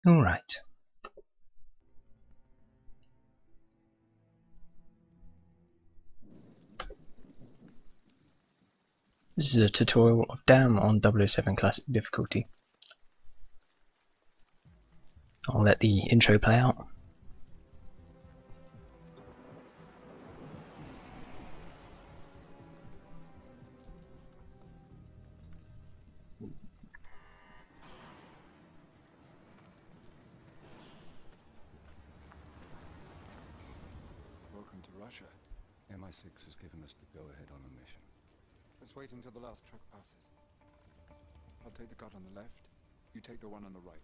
Alright. This is a tutorial of Dam on 007 Classic difficulty. I'll let the intro play out. Welcome to Russia. MI6 has given us the go-ahead on a mission. Let's wait until the last truck passes. I'll take the cut on the left, you take the one on the right.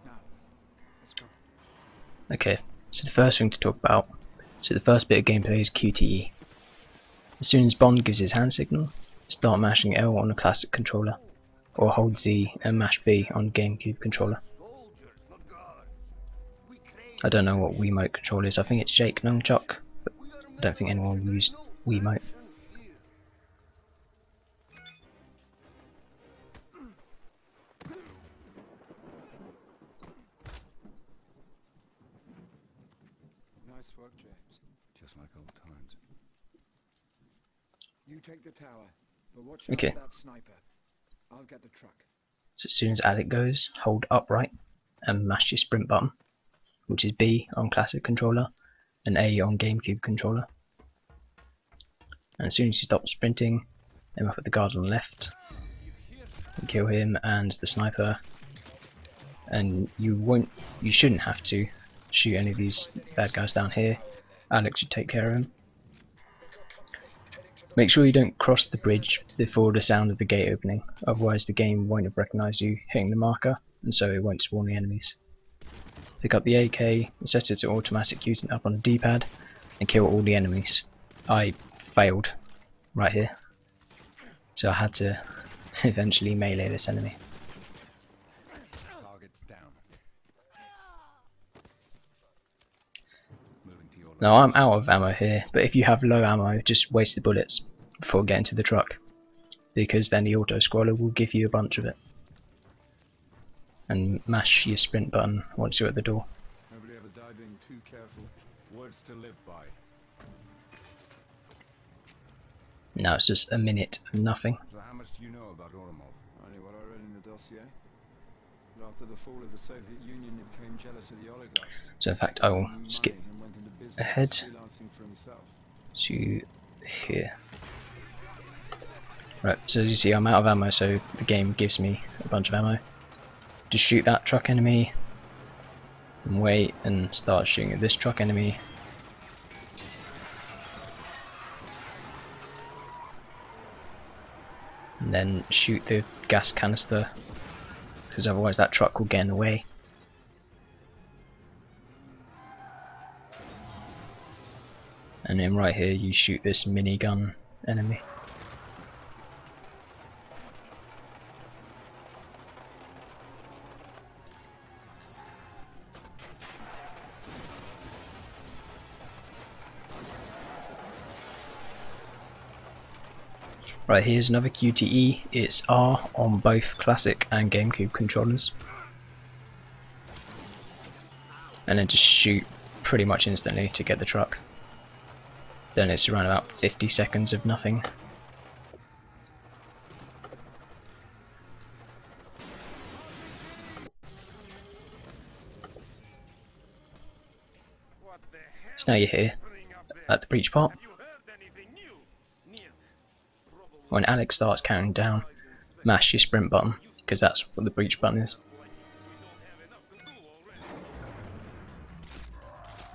Now, let's go. Okay, so the first thing to talk about, the first bit of gameplay is QTE. As soon as Bond gives his hand signal, start mashing L on a classic controller, or hold Z and mash B on GameCube controller. I don't know what Wiimote controller is, I think it's Jake Nunchuck, but I don't think anyone used Wiimote. Nice work, James. Just like old times. You take the tower, but watch out for that sniper. I'll get the truck. So as soon as Alec goes, hold upright and mash your sprint button, which is B on classic controller and A on GameCube controller. And as soon as you stop sprinting, aim up at the guard on the left and kill him and the sniper. And you shouldn't have to shoot any of these bad guys down here. Alex should take care of him. Make sure you don't cross the bridge before the sound of the gate opening, otherwise the game won't have recognised you hitting the marker, and so it won't spawn the enemies. Pick up the AK and set it to automatic using it up on the D-pad and kill all the enemies. I failed right here, so I had to eventually melee this enemy. Now I'm out of ammo here, but if you have low ammo, just waste the bullets before getting to the truck, because then the auto-scroller will give you a bunch of it. And mash your sprint button once you're at the door. Nobody ever died being too careful. Words to live by. Now it's just a minute of nothing. So how much do you know about Oromov? Only what I read in the dossier. But after the fall of the Soviet Union, it became jealous of the oligarchs. So in fact I will skip ahead to here. Right, so as you see I'm out of ammo, so the game gives me a bunch of ammo. Just shoot that truck enemy and wait and start shooting at this truck enemy. And then shoot the gas canister, because otherwise that truck will get in the way. And then right here you shoot this minigun enemy. Right, here's another QTE, it's R on both classic and GameCube controllers. And then just shoot pretty much instantly to get the truck. Then it's around about 50 seconds of nothing. So now you're here at the breach part. When Alex starts counting down, mash your sprint button, because that's what the breach button is.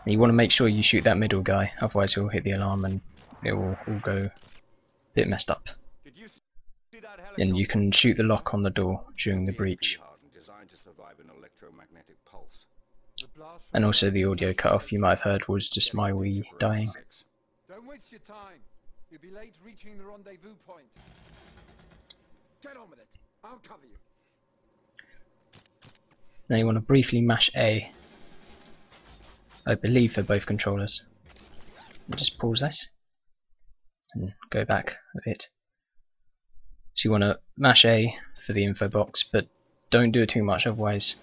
And you want to make sure you shoot that middle guy, otherwise he'll hit the alarm and it will all go a bit messed up. And you can shoot the lock on the door during the breach. And also the audio cut off you might have heard was just my Wii dying. Don't waste your time. You'll be late reaching the rendezvous point. Get on with it. I'll cover you. Now you want to briefly mash A, I believe for both controllers. And just pause this. and go back a bit. So you want to mash A for the info box, but don't do it too much, otherwise,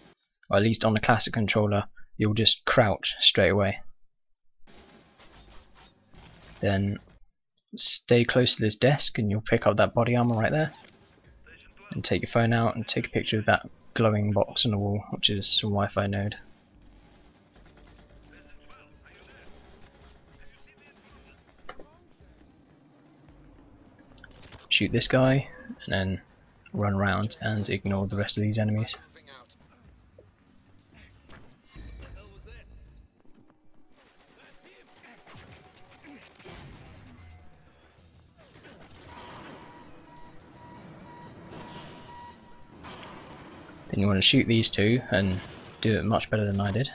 or at least on the classic controller, you'll just crouch straight away. Then stay close to this desk and you'll pick up that body armor right there. And take your phone out and take a picture of that glowing box on the wall, which is a Wi-Fi node. Shoot this guy, and then run around and ignore the rest of these enemies. Then you want to shoot these two and do it much better than I did.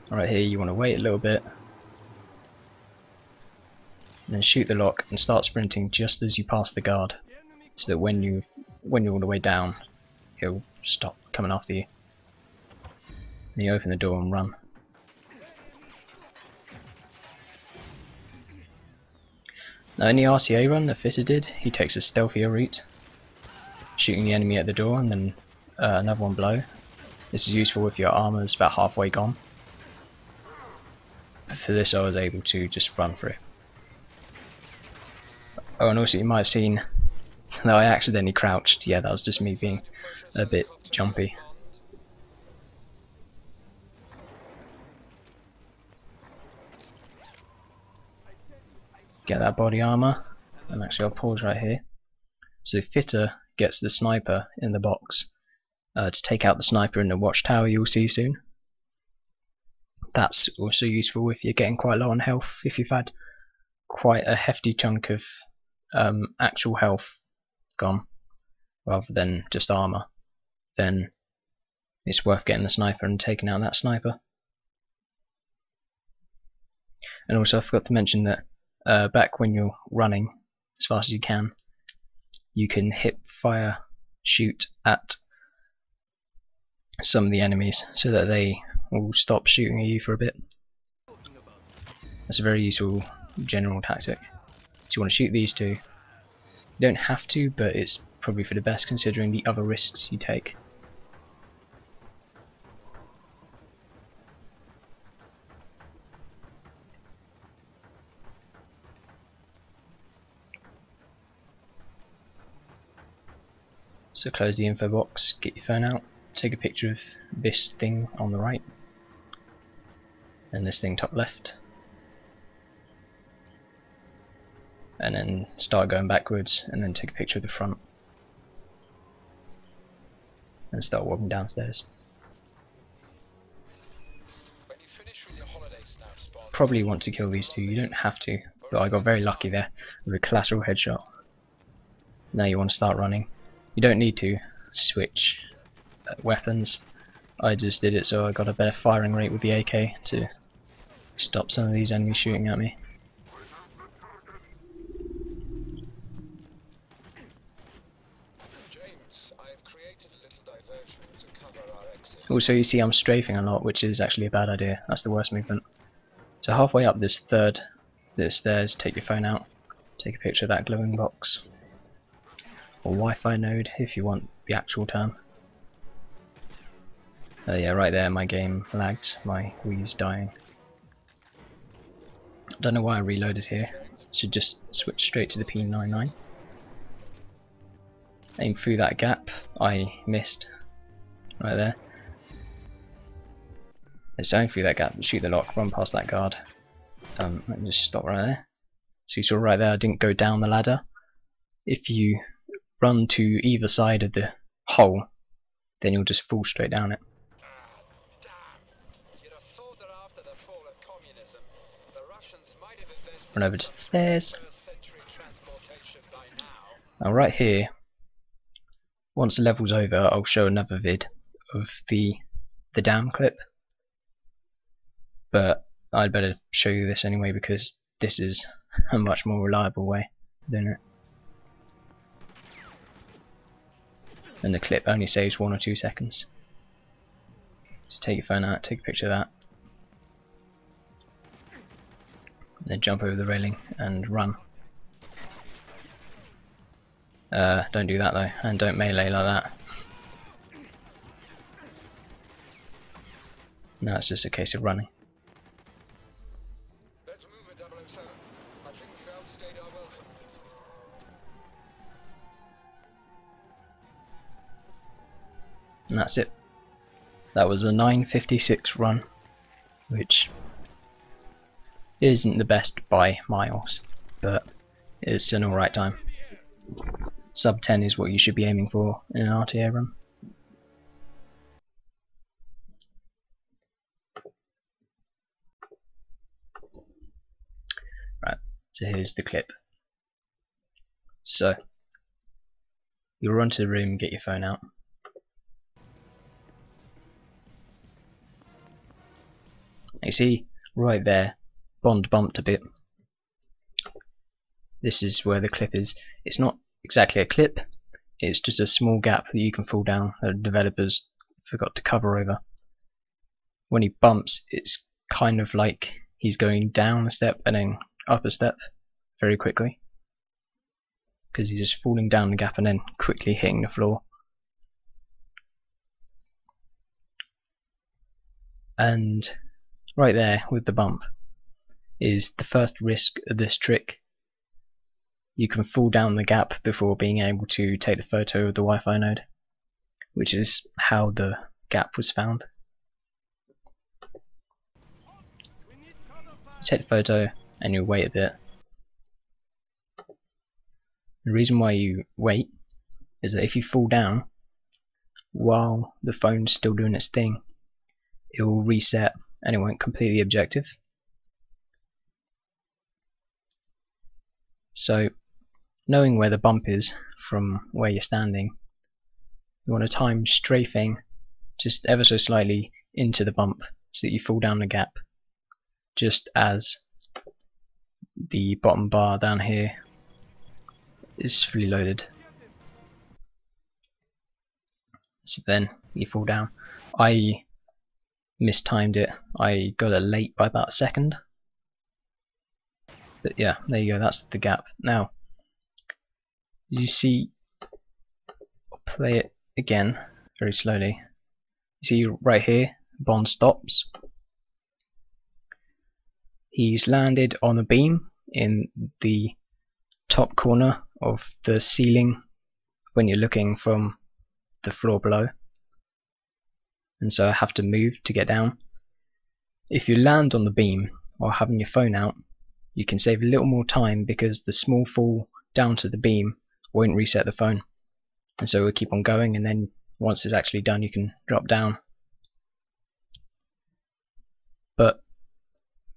Right here you want to wait a little bit, and then shoot the lock and start sprinting just as you pass the guard, so that when you're all the way down, he'll stop coming after you. Then you open the door and run. Now in the RTA run that Fitter did, he takes a stealthier route, shooting the enemy at the door and then another one below. This is useful if your armor's about halfway gone. For this I was able to just run through. Oh, and also you might have seen that I accidentally crouched. Yeah, that was just me being a bit jumpy. Get that body armor, and actually I'll pause right here. So Fitter gets the sniper in the box to take out the sniper in the watchtower you'll see soon. That's also useful if you're getting quite low on health. If you've had quite a hefty chunk of actual health gone rather than just armor, then it's worth getting the sniper and taking out that sniper. And also I forgot to mention that back when you're running as fast as you can hip fire shoot at some of the enemies so that they will stop shooting at you for a bit. That's a very useful general tactic. So you want to shoot these two. You don't have to, but it's probably for the best considering the other risks you take. So close the info box, get your phone out, take a picture of this thing on the right and this thing top left, and then start going backwards and then take a picture of the front and start walking downstairs. Probably want to kill these two, you don't have to, but I got very lucky there with a collateral headshot. Now you want to start running. You don't need to switch weapons. I just did it so I got a better firing rate with the AK to stop some of these enemies shooting at me. Also you see I'm strafing a lot, which is actually a bad idea. That's the worst movement. So halfway up this stairs, take your phone out, take a picture of that glowing box. Or Wi-Fi node if you want the actual term. Yeah, right there my game lagged, my Wii's dying. Don't know why I reloaded here, should just switch straight to the P99. Aim through that gap, I missed, right there. Let's aim through that gap, shoot the lock, run past that guard. Let me just stop right there. So you saw right there I didn't go down the ladder. If you run to either side of the hole, then you'll just fall straight down it. Run over to the stairs. Now right here, once the level's over, I'll show another vid of the dam clip. But I'd better show you this anyway because this is a much more reliable way of doing it. And the clip only saves 1 or 2 seconds. So take your phone out, take a picture of that, then jump over the railing and run. Don't do that though, and don't melee like that. Now it's just a case of running. Let's move it, 007. I think we've outstayed our welcome. And that's it. That was a 9:56 run, which isn't the best by miles, but it's an alright time. Sub 10 is what you should be aiming for in an RTA run. Right, so here's the clip. So, you'll run to the room and get your phone out. You see, right there, Bond bumped a bit. This is where the clip is. It's not exactly a clip, it's just a small gap that you can fall down that the developers forgot to cover over. When he bumps, it's kind of like he's going down a step and then up a step very quickly, because he's just falling down the gap and then quickly hitting the floor. And right there with the bump is the first risk of this trick. You can fall down the gap before being able to take the photo of the Wi-Fi node, which is how the gap was found. You take the photo and you wait a bit. The reason why you wait is that if you fall down while the phone's still doing its thing, it will reset and it won't complete the objective. So, knowing where the bump is from where you're standing, you want to time strafing just ever so slightly into the bump so that you fall down the gap just as the bottom bar down here is fully loaded. So then you fall down. I mistimed it, I got it late by about a second. But yeah, there you go, that's the gap. Now, you see, I'll play it again very slowly. You see right here, Bond stops. He's landed on a beam in the top corner of the ceiling when you're looking from the floor below. And so I have to move to get down. If you land on the beam while having your phone out, you can save a little more time because the small fall down to the beam won't reset the phone. And so we'll keep on going, and then once it's actually done you can drop down. But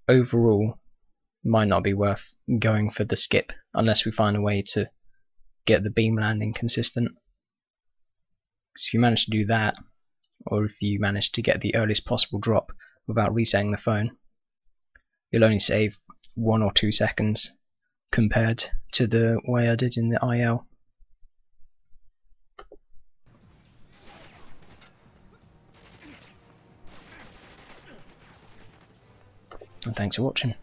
overall, it might not be worth going for the skip unless we find a way to get the beam landing consistent. If you manage to do that, or if you manage to get the earliest possible drop without resetting the phone, you'll only save 1 or 2 seconds compared to the way I did in the IL. And thanks for watching.